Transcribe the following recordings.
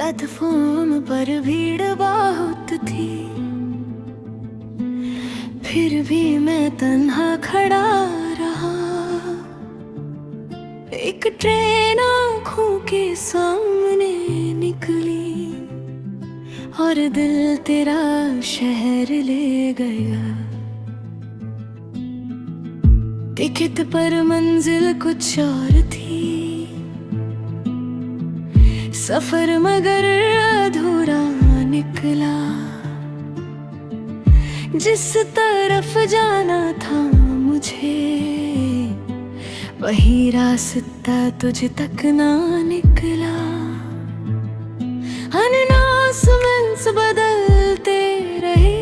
Platform पर भीड़ बहुत थी, फिर भी मैं तन्हा खड़ा रहा। एक ट्रेन आँखों के सामने निकली और दिल तेरा शहर ले गया। टिकट पर मंजिल कुछ और थी, सफर मगर अधूरा निकला। जिस तरफ जाना था मुझे, वही रास्ता तुझ तक ना निकला। अनाउंसमेंट्स बदलते रहे,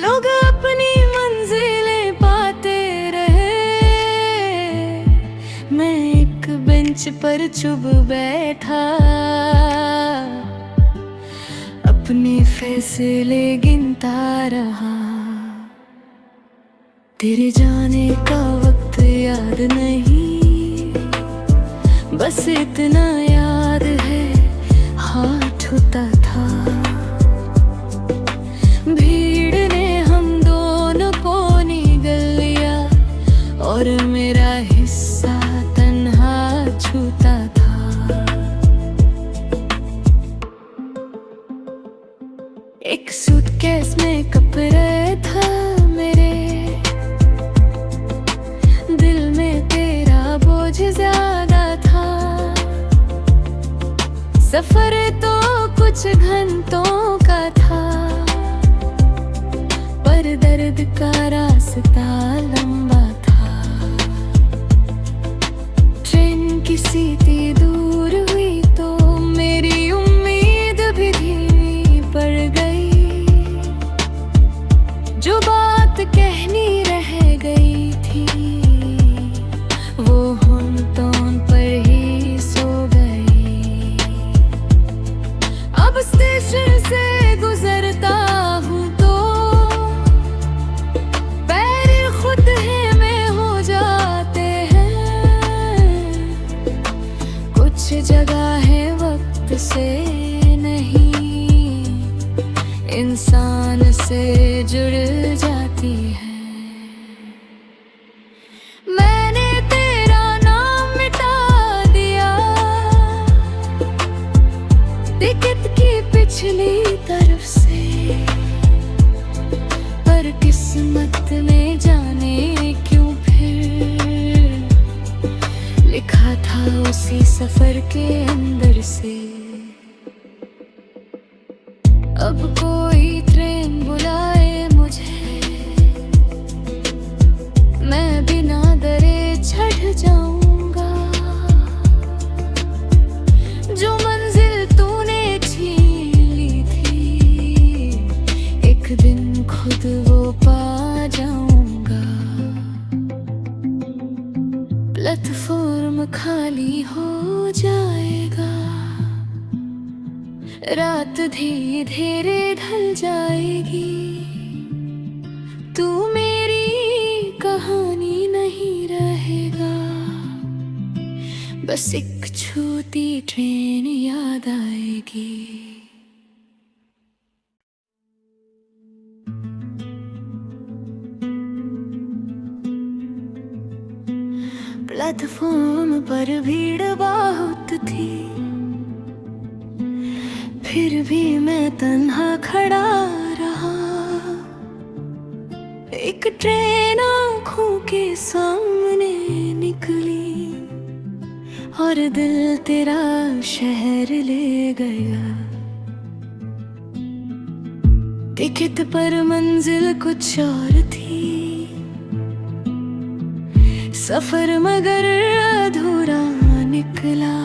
लोग अपनी मंजिलें पाते रहे। मैं एक बेंच पर चुप बैठा, अपने फैसले गिनता रहा। तेरे जाने का वक्त याद नहीं, बस इतना याद है हाथ छूता था। भीड़ ने हम दोनों को निगल लिया और मेरा हिस्सा तन्हा छूता था। एक सूटकेस में कपड़े था मेरे, दिल में तेरा बोझ ज्यादा था। सफर तो कुछ घंटों का था, पर दर्द का रास्ता लंबा था। ट्रेन की सीटें दूर हुई तो मेरी उम्मीद भी धीमी पड़ गई। जो बात कहनी रह गई थी, वो होंठों पर ही सो गई। अब स्टेशन से गुजरता हूँ तो पैर खुद ही में हो जाते हैं। कुछ जगह है वक्त से नहीं, इंसान से जुड़ जाती है। मैंने तेरा नाम मिटा दिया टिकट की पिछली तरफ से, पर किस्मत ने जाने क्यों फिर लिखा था उसी सफर के अंदर से। अब कोई ट्रेन बुलाए मुझे, मैं बिना डरे चढ़ जाऊंगा। जो मंजिल तूने छीन ली थी, एक दिन खुद वो पा जाऊंगा। प्लेटफॉर्म खाली हो जाएगा, रात धीरे धीरे ढल जाएगी। तू मेरी कहानी नहीं रहेगा, बस एक छूटी ट्रेन याद आएगी। प्लेटफॉर्म पर भीड़ बहुत थी, फिर भी मैं तन्हा खड़ा रहा। एक ट्रेन आँखों के सामने निकली और दिल तेरा शहर ले गया। टिकट पर मंजिल कुछ और थी, सफर मगर अधूरा निकला।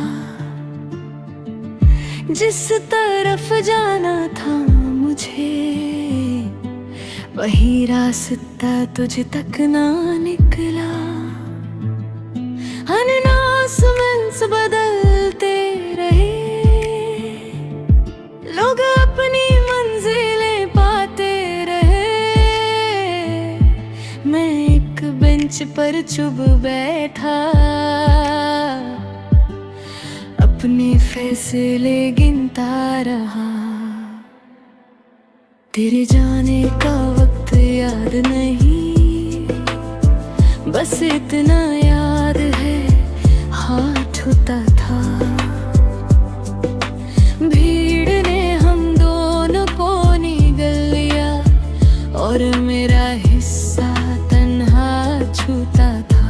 जिस तरफ जाना था मुझे, वही रास्ता तुझ तक ना निकला। अनाउंसमेंट्स बदलते रहे, लोग अपनी मंजिलें पाते रहे। मैं एक बेंच पर चुप बैठा, अपने फैसले गिनता रहा। तेरे जाने का वक्त याद नहीं, बस इतना याद है हाथ छूता था। भीड़ ने हम दोनों को निगल लिया और मेरा हिस्सा तन्हा छूता था।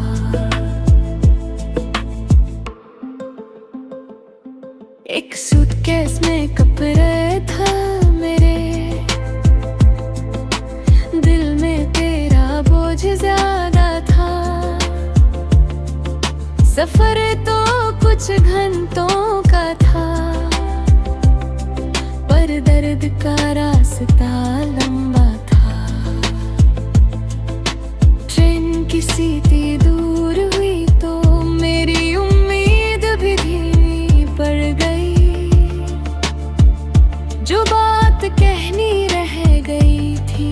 एक सूटकेस में कपड़े था मेरे, दिल में तेरा बोझ ज्यादा था। सफर तो कुछ घंटों का था, पर दर्द का रास्ता लंबा था। ट्रेन किसी थी दूर हुई तो मेरी उम्मीद भी धीमी पड़ गई। जो बात कहनी रह गई थी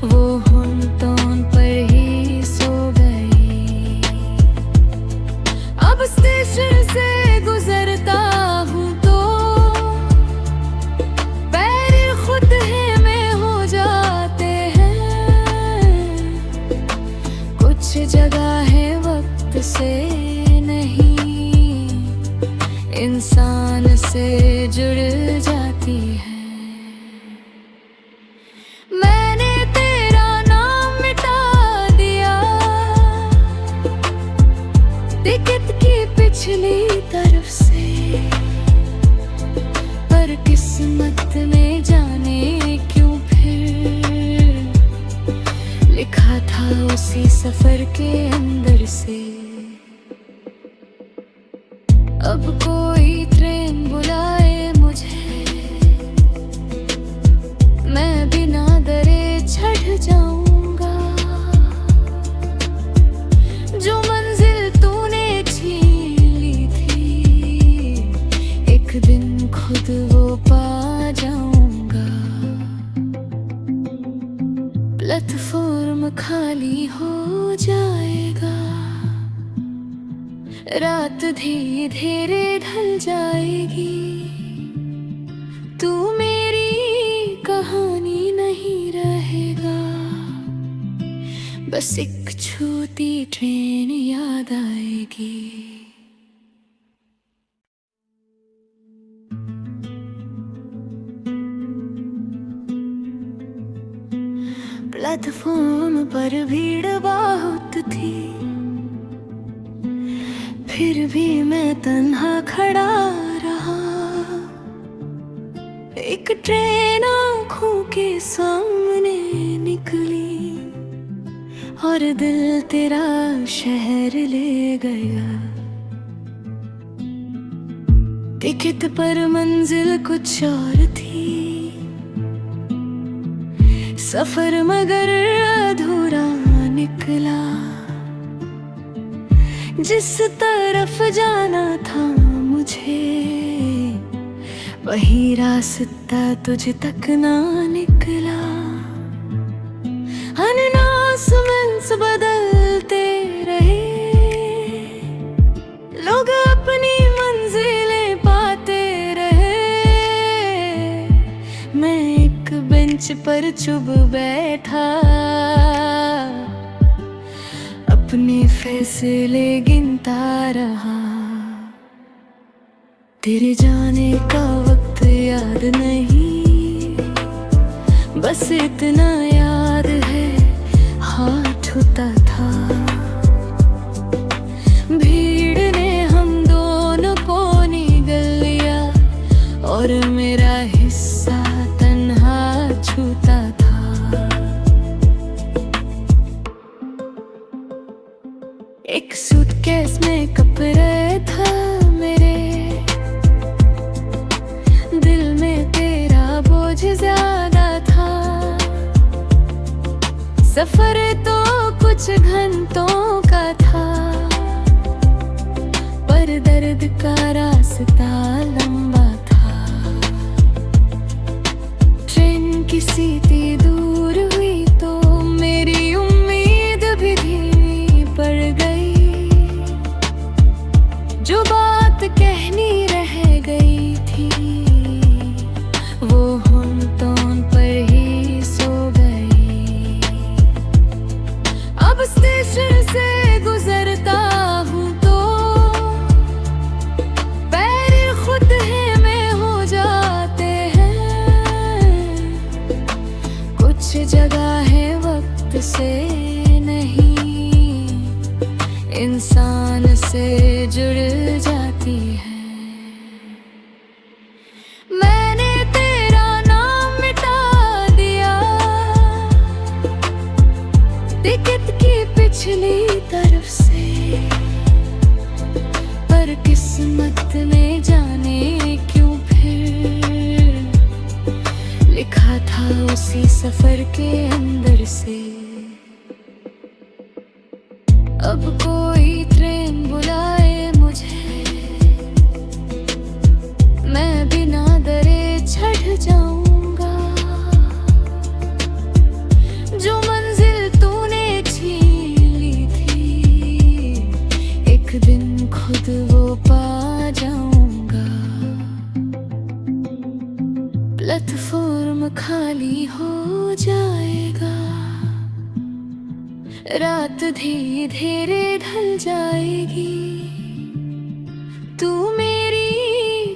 वो होंठों पर ही सो गई। अब स्टेशन से गुजरता हूँ तो पैर खुद ही में हो जाते हैं। कुछ जगह है वक्त से नहीं, इंसान से जुड़ जाती है। मैंने तेरा नाम मिटा दिया टिकट की पिछली तरफ से, पर किस्मत में जाने क्यों फिर लिखा था उसी सफर के अंदर से। अब कोई ट्रेन बुलाए मुझे, मैं बिना डरे चढ़ जाऊंगा। जो मंजिल तूने छीन ली थी, एक दिन खुद वो पा जाऊंगा। प्लेटफॉर्म खाली हो जाएगा, रात धीरे धीरे ढल जाएगी। तू मेरी कहानी नहीं रहेगा, बस एक छूती ट्रेन याद आएगी। प्लेटफॉर्म पर भीड़ बहुत थी, फिर भी मैं तन्हा खड़ा रहा। एक ट्रेन आँखों के सामने निकली और दिल तेरा शहर ले गया। टिकट पर मंजिल कुछ और थी, सफर मगर अधूरा निकला। जिस तरफ जाना था मुझे, वही रास्ता तुझ तक ना निकला। अनाउंसमेंट्स बदलते रहे, लोग अपनी मंजिलें पाते रहे। मैं एक बेंच पर चुप बैठा, अपने फैसले गिनता रहा। तेरे जाने का वक्त याद नहीं, बस इतना याद है हाथ छूता था। भीड़ ने हम दोनों को निगल लिया और मेरा हिस्सा तन्हा छूता था। एक सूटकेस में कपड़े था मेरे, दिल में तेरा बोझ ज्यादा था। सफर तो कुछ घंटों का था, पर दर्द का रास्ता लंबा था। ट्रेन किसी थी दूर हुई तो मेरी उम्मीद भी धीमी पड़ गई। जो बात टिकट की पिछली तरफ से, पर किस्मत ने जाने क्यों फिर लिखा था उसी सफर के अंदर से। अब कोई ट्रेन बुलाए मुझे, मैं बिना डरे चढ़ जाऊंगा। जो मंजिल तूने छीन ली थी, एक दिन खुद वो पा जाऊंगा। प्लेटफॉर्म खाली हो जाएगा, रात धीरे धीरे ढल जाएगी। तू मेरी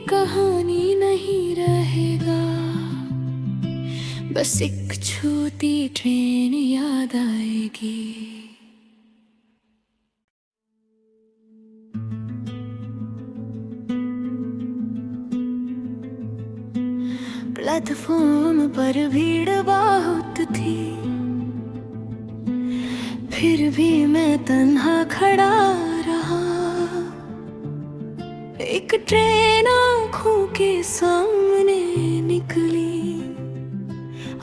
कहानी नहीं रहेगा, बस एक छूती ट्रेन याद आएगी। प्लेटफॉर्म पर भीड़ बहुत थी, फिर भी मैं तन्हा खड़ा रहा। एक ट्रेन आँखों के सामने निकली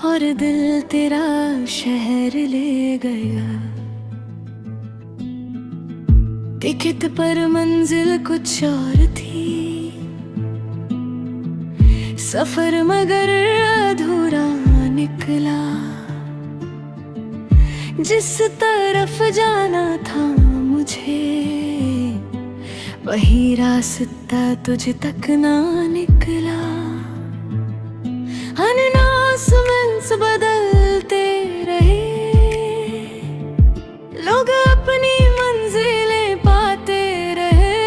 और दिल तेरा शहर ले गया। टिकट पर मंजिल कुछ और थी, सफर मगर अधूरा निकला। जिस तरफ जाना था मुझे, वही रास्ता तुझ तक ना निकला। अनाउंसमेंट्स बदलते रहे, लोग अपनी मंजिलें पाते रहे।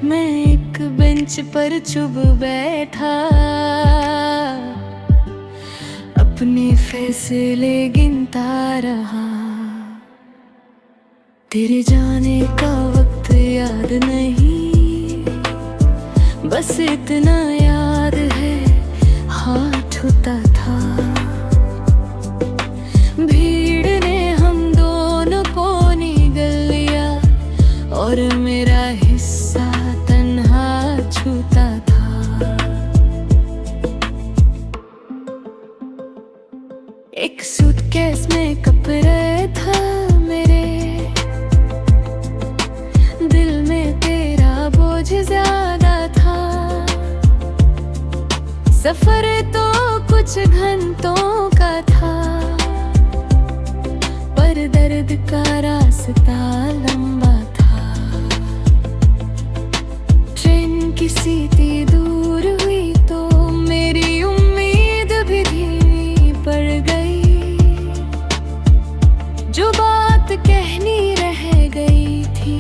मैं एक बेंच पर चुप बैठा, अपने फैसले गिनता रहा। तेरे जाने का वक्त याद नहीं, बस इतना याद है हाथ छूता था। भीड़ ने हम दोनों को निगल लिया और मेरा हिस्सा तन्हा छूता था। एक सूटकेस में कपड़े था मेरे, दिल में तेरा बोझ ज्यादा था। सफर तो कुछ घंटों का था, पर दर्द का रास्ता लंबा था। ट्रेन की सीटें दूर हुई तो मेरी उम्मीद भी धीमी पड़ गई। जो बात कहनी रह गई थी,